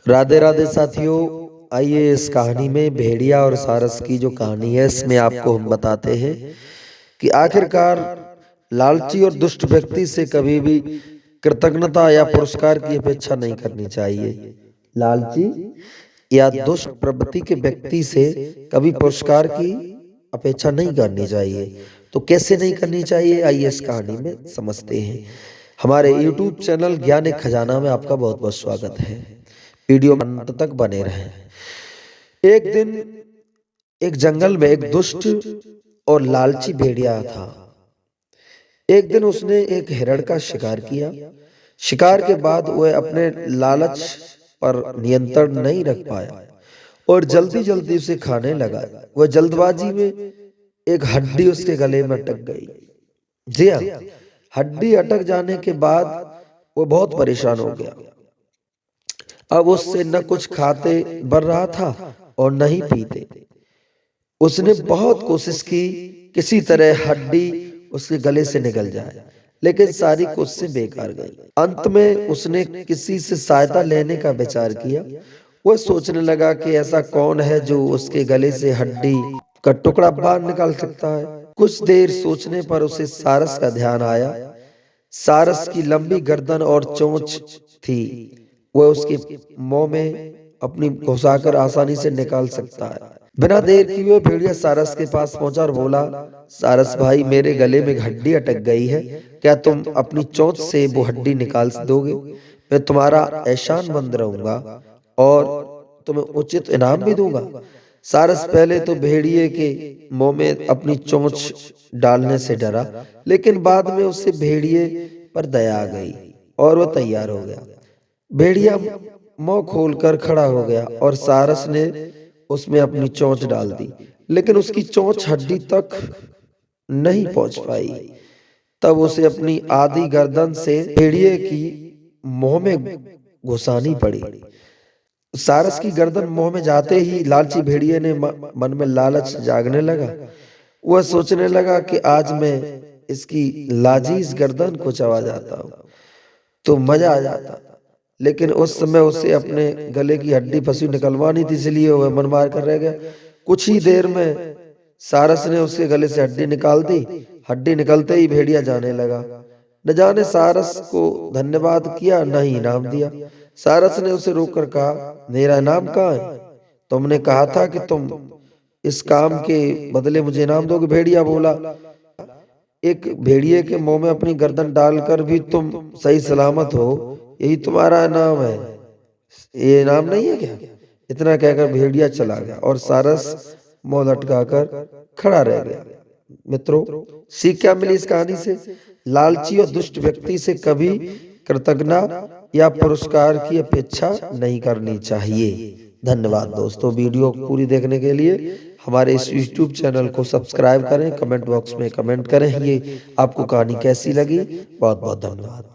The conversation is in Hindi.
राधे राधे साथियों। आइए इस कहानी में भेड़िया और सारस की जो कहानी है इसमें आपको हम बताते हैं कि आखिरकार लालची और दुष्ट व्यक्ति से कभी भी कृतज्ञता या पुरस्कार की अपेक्षा नहीं करनी चाहिए। लालची या दुष्ट प्रवृत्ति के व्यक्ति से कभी पुरस्कार की अपेक्षा नहीं करनी चाहिए। तो कैसे नहीं करनी चाहिए, आइए इस कहानी में समझते हैं। हमारे YouTube चैनल ज्ञान एक खजाना में आपका बहुत बहुत स्वागत है। वीडियो में अंत तक बने रहें। एक दिन एक जंगल में एक दुष्ट और लालची भेड़िया था। एक दिन उसने एक हिरण का शिकार किया। शिकार के बाद वह अपने लालच पर नियंत्रण नहीं रख पाया और जल्दी जल्दी उसे खाने लगा। वह जल्दबाजी में एक हड्डी उसके गले में अटक गई। जी हाँ, हड्डी अटक जाने के बाद वो बहुत परेशान हो गया। अब उससे न कुछ खाते बन रहा था और न ही पीते। उसने बहुत कोशिश की किसी तरह हड्डी उसके गले से निकल जाए, लेकिन सारी कोशिशें बेकार गई। अंत में उसने किसी से सहायता लेने का विचार किया। वह सोचने लगा कि ऐसा कौन है जो उसके गले से हड्डी का टुकड़ा बाहर निकाल सकता है। कुछ देर सोचने पर उसे सारस का ध्यान आया। सारस की लंबी गर्दन और चोंच थी, वह उसके मुंह में अपनी घुसाकर आसानी से निकाल सकता है। बिना देर किए भेड़िया सारस के पास पहुंचा और बोला, सारस भाई, मेरे गले में हड्डी अटक गई है, क्या तुम अपनी चोंच से वो हड्डी निकाल दोगे? मैं तुम्हारा एहसानमंद रहूंगा और तुम्हें उचित इनाम भी दूंगा। सारस पहले तो भेड़िए के मुंह में अपनी चोंच डालने से डरा, लेकिन बाद में उसे भेड़िए पर दया आ गई और वह तैयार हो गया। भेड़िया मुंह खोलकर खड़ा हो गया और सारस ने उसमें अपनी चोंच डाल दी, लेकिन उसकी चोंच हड्डी तक नहीं पहुंच पाई। तब उसे अपनी आधी गर्दन से भेड़िए की मुंह में घुसानी पड़ी। सारस की गर्दन मुंह में जाते ही लालची भेड़िए ने मन में लालच जागने लगा। वह सोचने लगा कि आज मैं इसकी लाजीज गर्दन को चबा जाता हूं तो मजा आ जाता। लेकिन उस समय उसे अपने गले की हड्डी फंसी निकलवानी थी, इसलिए वह मन मार कर रह गया। कुछ ही देर में सारस ने उसके गले से हड्डी निकाल दी। हड्डी निकलते ही भेड़िया जाने लगा। न जाने सारस को धन्यवाद किया न ही इनाम दिया। सारस ने उसे रोककर कहा, मेरा इनाम कहाँ है? तुमने कहा था कि तुम इस काम के बदले मुझे इनाम दोगे। भेड़िया बोला, एक भेड़िए के मुंह में अपनी गर्दन डालकर भी तुम सही सलामत हो, यही तुम्हारा इनाम है, ये इनाम नहीं है क्या? इतना कहकर भेड़िया चला गया और सारस मुंह लटकाकर खड़ा रह गया। मित्रों, सीख क्या मिली इस कहानी से? लालची और दुष्ट व्यक्ति से कभी कृतज्ञता या पुरस्कार की अपेक्षा नहीं करनी चाहिए। धन्यवाद दोस्तों, वीडियो पूरी देखने के लिए हमारे इस YouTube चैनल को सब्सक्राइब करें, कमेंट बॉक्स में कमेंट करें ये आपको कहानी कैसी लगी। बहुत बहुत धन्यवाद।